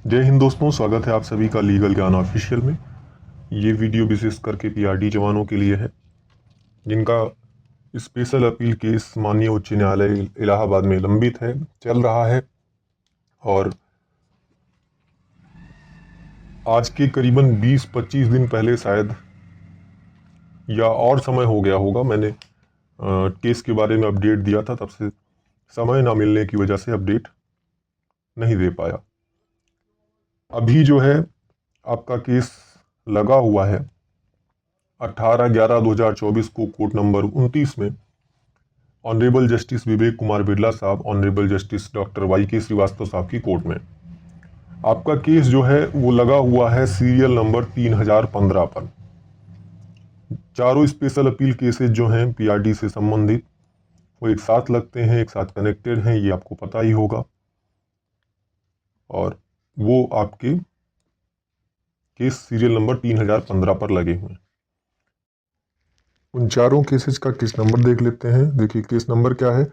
जय हिंद दोस्तों, स्वागत है आप सभी का लीगल ज्ञान ऑफिशियल में। ये वीडियो विशेष करके पीआरडी जवानों के लिए है जिनका स्पेशल अपील केस माननीय उच्च न्यायालय इलाहाबाद में लंबित है, चल रहा है। और आज के करीबन 20-25 दिन पहले शायद, या और समय हो गया होगा, मैंने केस के बारे में अपडेट दिया था। तब से समय ना मिलने की वजह से अपडेट नहीं दे पाया। अभी जो है आपका केस लगा हुआ है 18/11/2024 को कोर्ट नंबर 29 में ऑनरेबल जस्टिस विवेक कुमार बिरला साहब, ऑनरेबल जस्टिस डॉक्टर वाई के श्रीवास्तव साहब की कोर्ट में आपका केस जो है वो लगा हुआ है सीरियल नंबर 3015 पर। चारों स्पेशल अपील केसेस जो हैं पीआरडी से संबंधित वो एक साथ लगते हैं, एक साथ कनेक्टेड हैं, ये आपको पता ही होगा। और वो आपके केस सीरियल नंबर 3015 पर लगे हुए हैं। उन चारों केसेस का केस नंबर देख लेते हैं। देखिए केस नंबर क्या है।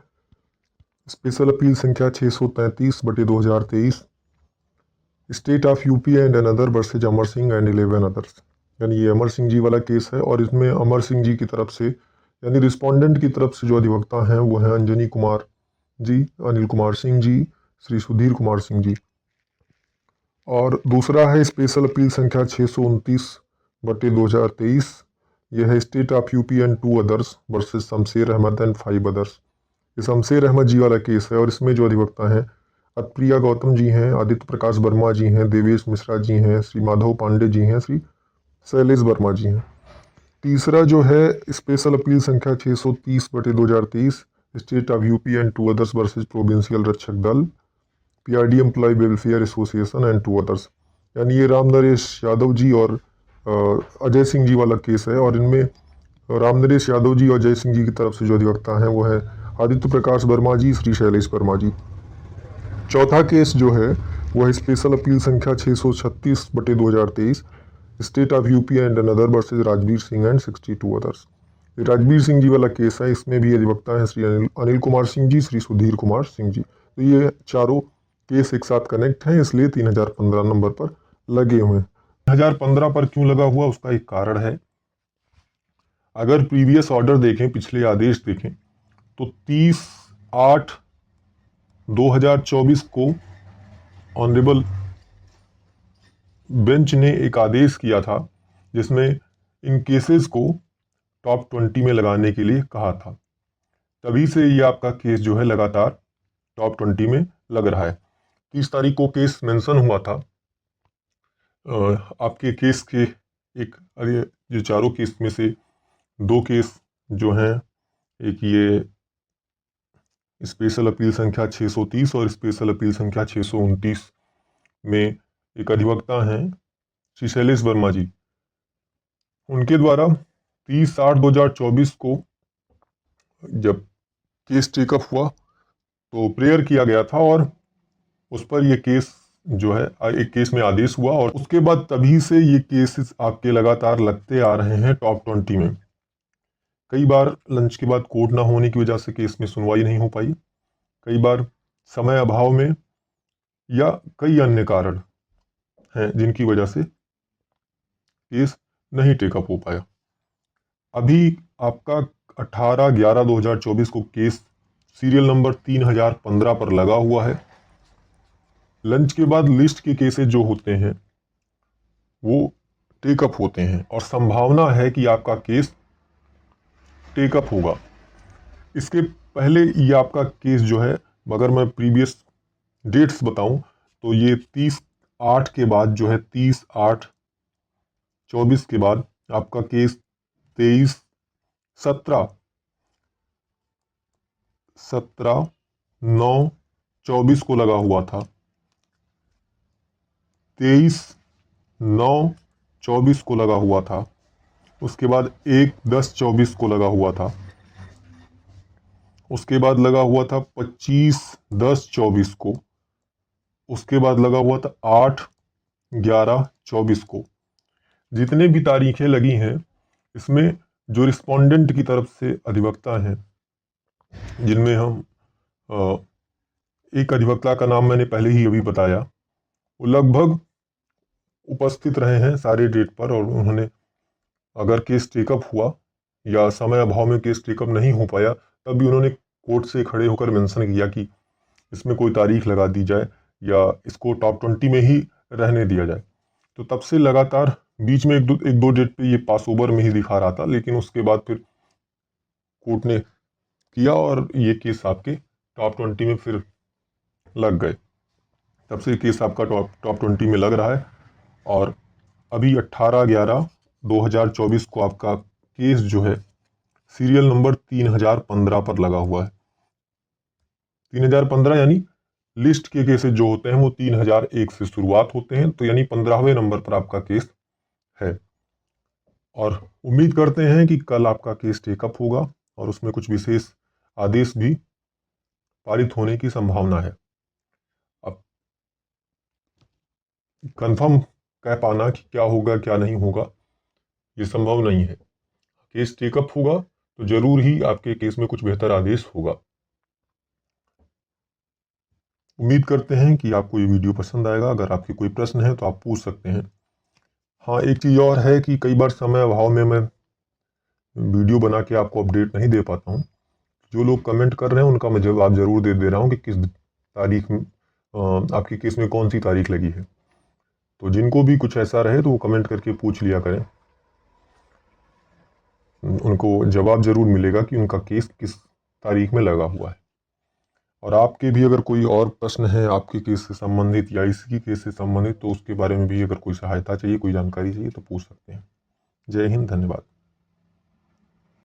स्पेशल अपील संख्या 633/2023, state of UP and another versus Amar Singh and 11 others. यानी ये अमर सिंह जी वाला केस है और इसमें अमर सिंह जी की तरफ से, यानी रिस्पोंडेंट की तरफ से जो अधिवक्ता हैं वो हैं अंजनी कुमार जी, अनिल कुमार सिंह जी, श्री सुधीर कुमार सिंह जी। और दूसरा है स्पेशल अपील संख्या 629/2023, यह है state of UP and 2 others versus Shamsher Ahmed and 5 others. ये शमशेर अहमद जी वाला केस है और इसमें जो अधिवक्ता हैं प्रिया गौतम जी हैं, आदित्य प्रकाश वर्मा जी हैं, देवेश मिश्रा जी हैं, श्री माधव पांडे जी हैं, श्री शैलेश वर्मा जी हैं। तीसरा जो है स्पेशल अपील संख्या 630/2023, state of UP and 2 others versus provincial Rakshak Dal, PRD employ welfare association and 2 others. यानी ये राम नरेश यादव जी और अजय सिंह जी वाला केस है। और इनमें राम नरेश यादव जी और अजय सिंह जी की तरफ से जो अधिवक्ता हैं वो है आदित्य प्रकाश वर्मा जी, श्री शैलेश वर्मा जी। चौथा केस जो है वो है स्पेशल अपील संख्या 636/2023, state of UP and another versus Rajveer Singh and 62 others. Rajveer Singh ji वाला केस है, इसमें भी अधिवक्ता हैं श्री अनिल कुमार सिंह जी, श्री सुधीर कुमार सिंह जी। तो ये चारों केस एक साथ कनेक्ट हैं, इसलिए 3015 नंबर पर लगे हुए हैं। 3015 पर क्यों लगा हुआ उसका एक कारण है। अगर प्रीवियस ऑर्डर देखें, पिछले आदेश देखें, तो 30/8/2024 को ऑनरेबल बेंच ने एक आदेश किया था जिसमें इन केसेस को टॉप 20 में लगाने के लिए कहा था। तभी से ये आपका केस जो है लगातार टॉप 20 में लग रहा है। 30 तारीख को केस मेंशन हुआ था। आपके केस के एक, अरे जो चारों केस में से 2 केस जो हैं, एक ये स्पेशल अपील संख्या 630 और स्पेशल अपील संख्या 629 में एक अधिवक्ता हैं श्री शैलेश वर्मा जी, उनके द्वारा 30/8/2024 को जब केस टेकअप हुआ तो प्रेयर किया गया था और उस पर यह केस जो है एक केस में आदेश हुआ। और उसके बाद तभी से ये केसेस आपके लगातार लगते आ रहे हैं टॉप 20 में। कई बार लंच के बाद कोर्ट ना होने की वजह से केस में सुनवाई नहीं हो पाई, कई बार समय अभाव में, या कई अन्य कारण हैं जिनकी वजह से केस नहीं टेकअप हो पाया। अभी आपका 18/11/2024 को केस सीरियल नंबर 3015 पर लगा हुआ है। लंच के बाद लिस्ट के केसेस जो होते हैं वो टेकअप होते हैं और संभावना है कि आपका केस टेकअप होगा। इसके पहले ये आपका केस जो है, अगर मैं प्रीवियस डेट्स बताऊं तो ये 30/8 के बाद जो है, 30/8/24 के बाद आपका केस 17/9/24 को लगा हुआ था। 23/9/24 को लगा हुआ था। उसके बाद 1/10/24 को लगा हुआ था। उसके बाद लगा हुआ था 25/10/24 को। उसके बाद लगा हुआ था 8/11/24 को। जितने भी तारीखें लगी हैं इसमें जो रिस्पोंडेंट की तरफ से अधिवक्ता हैं, जिनमें हम एक अधिवक्ता का नाम मैंने पहले ही अभी बताया, वो लगभग उपस्थित रहे हैं सारे डेट पर, और उन्होंने अगर केस टेकअप हुआ या समय अभाव में केस टेकअप नहीं हो पाया तब भी उन्होंने कोर्ट से खड़े होकर मेंशन किया कि इसमें कोई तारीख लगा दी जाए या इसको टॉप 20 में ही रहने दिया जाए। तो तब से लगातार बीच में एक दो डेट पे ये पास ओवर में ही दिखा रहा था, लेकिन उसके बाद फिर कोर्ट ने किया और ये केस आपके टॉप 20 में फिर लग गए। तब से केस आपका टॉप 20 में लग रहा है, और अभी 18/11/2024 को आपका केस जो है सीरियल नंबर 3015 पर लगा हुआ है। 3015 यानी लिस्ट के केसेस जो होते हैं वो 3001 से शुरुआत होते हैं, तो यानी 15वें नंबर पर आपका केस है। और उम्मीद करते हैं कि कल आपका केस टेकअप होगा और उसमें कुछ विशेष आदेश भी पारित होने की संभावना है। अब कंफर्म कह पाना कि क्या होगा क्या नहीं होगा ये संभव नहीं है। केस टेकअप होगा तो जरूर ही आपके केस में कुछ बेहतर आदेश होगा। उम्मीद करते हैं कि आपको ये वीडियो पसंद आएगा। अगर आपके कोई प्रश्न है तो आप पूछ सकते हैं। हाँ, एक चीज़ और है कि कई बार समय अभाव में मैं वीडियो बना के आपको अपडेट नहीं दे पाता हूँ। जो लोग कमेंट कर रहे हैं उनका मैं जवाब जरूर दे रहा हूँ कि किस तारीख में आपके केस में कौन सी तारीख लगी है। तो जिनको भी कुछ ऐसा रहे तो वो कमेंट करके पूछ लिया करें, उनको जवाब जरूर मिलेगा कि उनका केस किस तारीख में लगा हुआ है। और आपके भी अगर कोई और प्रश्न है आपके केस से संबंधित या इसकी केस से संबंधित, तो उसके बारे में भी अगर कोई सहायता चाहिए, कोई जानकारी चाहिए तो पूछ सकते हैं। जय हिंद, धन्यवाद।